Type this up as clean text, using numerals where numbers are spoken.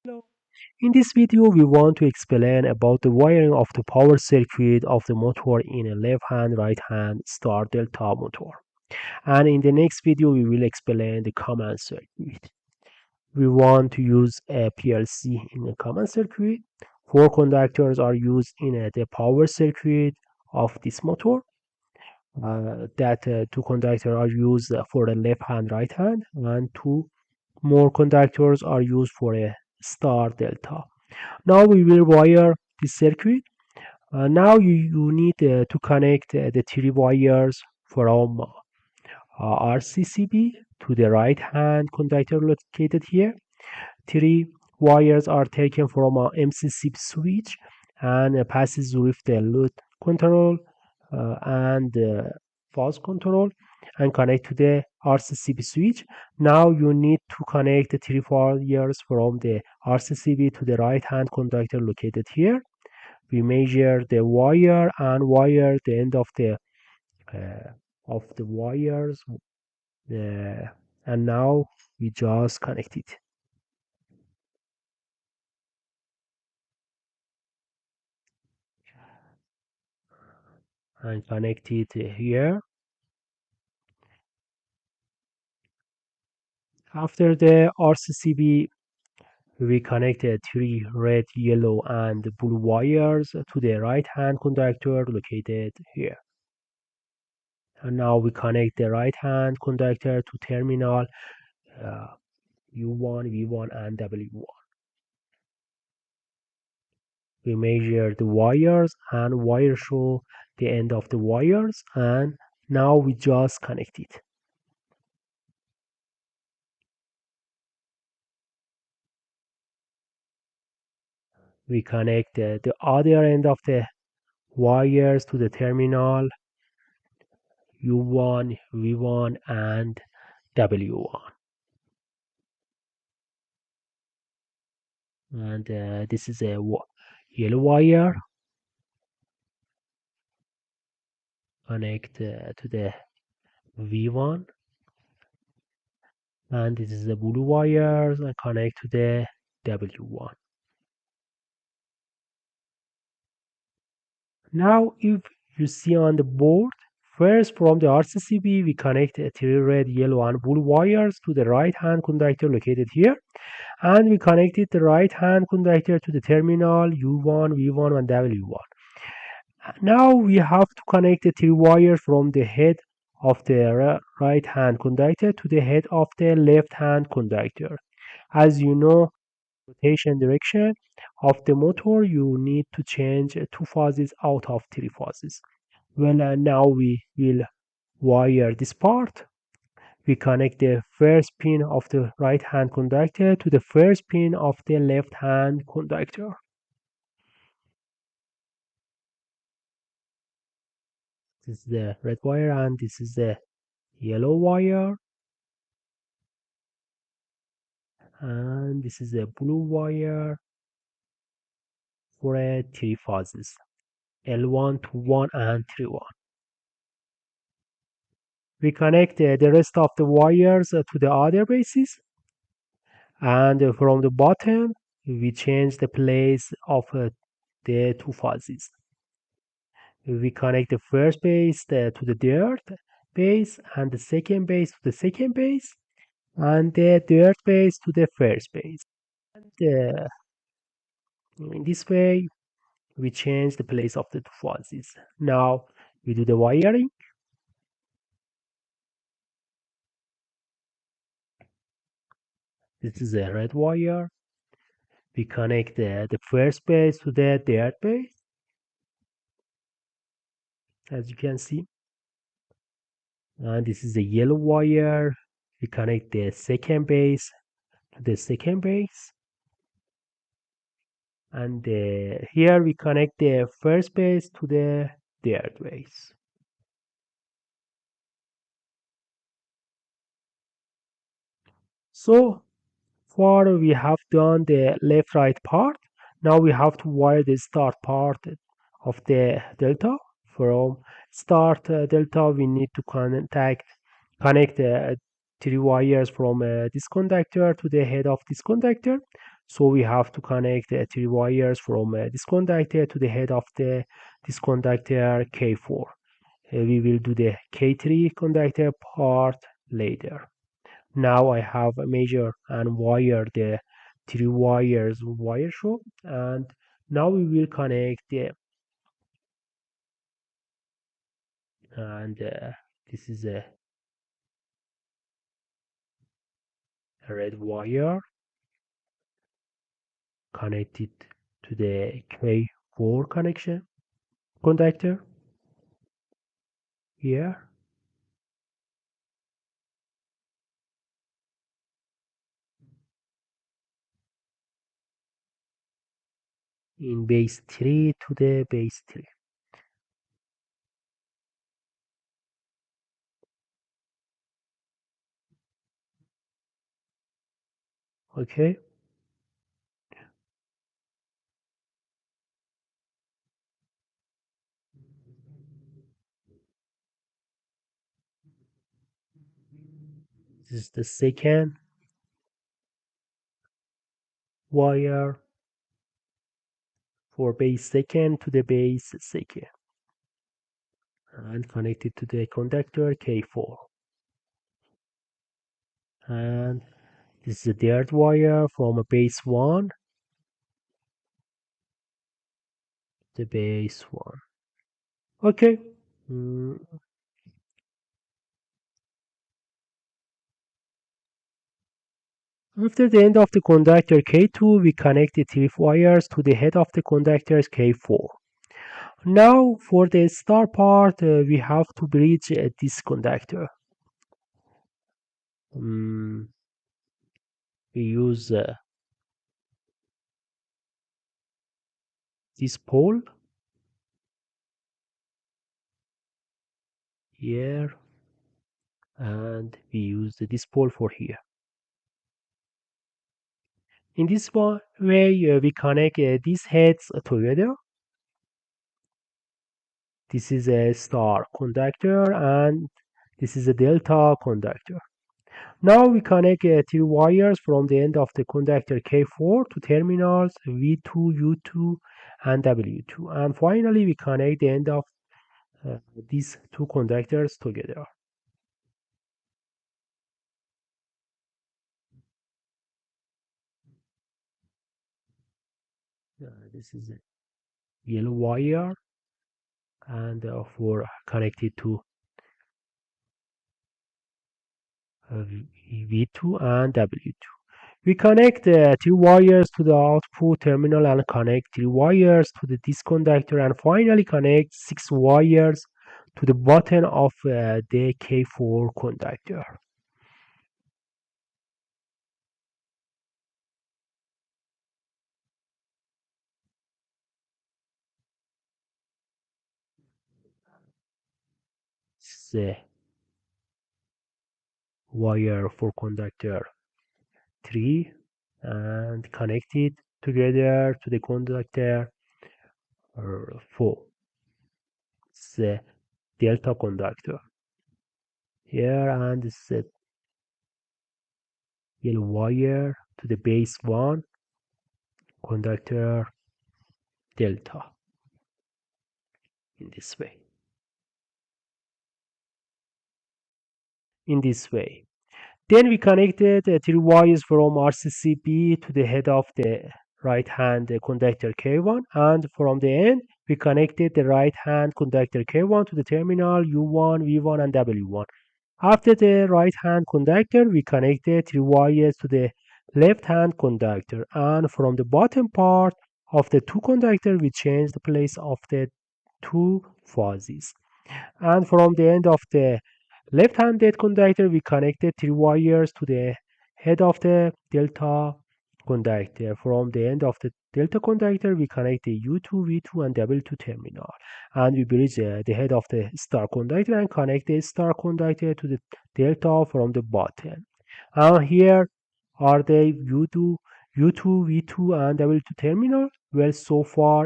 Hello. In this video, we want to explain about the wiring of the power circuit of the motor in a left-hand, right-hand star delta motor. And in the next video, we will explain the common circuit. We want to use a PLC in a common circuit. Four conductors are used in the power circuit of this motor. That two conductors are used for the left hand, right hand, and two more conductors are used for a star delta. Now we will wire this circuit. Now you need to connect the three wires from RCCB to the right hand conductor located here. Three wires are taken from a MCCB switch and passes with the load control and pulse control and connect to the RCCB switch. Now you need to connect the three wires from the RCCB to the right hand conductor located here. We measure the wire and wire the end of the wires, and now we just connect it and connect it here. After the RCCB, we connected three red, yellow, and blue wires to the right hand conductor located here. And now we connect the right hand conductor to terminal U1, V1, and W1. We measure the wires and wire show the end of the wires, and now we just connect it. We connect the other end of the wires to the terminal U1, V1, and W1. And this is a yellow wire. Connect to the V1. And this is the blue wires and connect to the W1. Now, if you see on the board, first from the RCCB, we connect three red, yellow, and blue wires to the right-hand conductor located here. And we connected the right-hand conductor to the terminal U1, V1, and W1. Now we have to connect the three wires from the head of the right-hand conductor to the head of the left-hand conductor. As you know, rotation direction of the motor, you need to change two phases out of three phases. Well, now we will wire this part. We connect the first pin of the right hand conductor to the first pin of the left hand conductor. This is the red wire and this is the yellow wire, and this is the blue wire for three phases, L1 to 1 and 3 1. We connect the rest of the wires to the other bases, and from the bottom we change the place of the two phases. We connect the first base to the third base and the second base to the second base and the third base to the first base. And in this way we change the place of the two phases. Now we do the wiring. This is a red wire. We connect the first base to the third base, as you can see. And this is the yellow wire. We connect the second base to the second base. And here we connect the first base to the third base. So far we have done the left right part. Now we have to wire the start part of the delta. From start delta we need to connect three wires from this conductor to the head of this conductor. So we have to connect three wires from this conductor to the head of this conductor K4. We will do the K3 conductor part later. Now I have measured and wired the three wires wire show, and now we will connect the and this is a red wire connected to the K4 connection conductor here. In base 3 to the base 3. Okay, this is the second wire for base second to the base second and connected to the conductor K4. And this is the third wire from a base 1 to base 1. Okay. Mm, After the end of the conductor K2, we connect the three wires to the head of the conductors K4. Now for the star part, we have to bridge this conductor. Mm, we use this pole here, and we use this pole for here. In this way, we connect these heads together. This is a star conductor, and this is a delta conductor. Now we connect three wires from the end of the conductor K4 to terminals V2, U2, and W2. And finally, we connect the end of these two conductors together. This is a yellow wire and for connected to V2 and W2. We connect three wires to the output terminal and connect three wires to the disconductor and finally connect six wires to the bottom of the K4 conductor. This is a wire for conductor 3 and connected together to the conductor 4. It's a delta conductor here, and this is a yellow wire to the base 1 conductor delta in this way. Then we connected three wires from RCCB to the head of the right hand conductor K1, and from the end we connected the right hand conductor K1 to the terminal U1, V1 and W1. After the right hand conductor we connected three wires to the left hand conductor, and from the bottom part of the two conductors we changed the place of the two phases. And from the end of the left-handed conductor, we connected three wires to the head of the delta conductor. From the end of the delta conductor, we connect the U2, V2, and W2 terminal. And we bridge the head of the star conductor and connect the star conductor to the delta from the bottom. And here are the U2, V2, and W2 terminal. Well, so far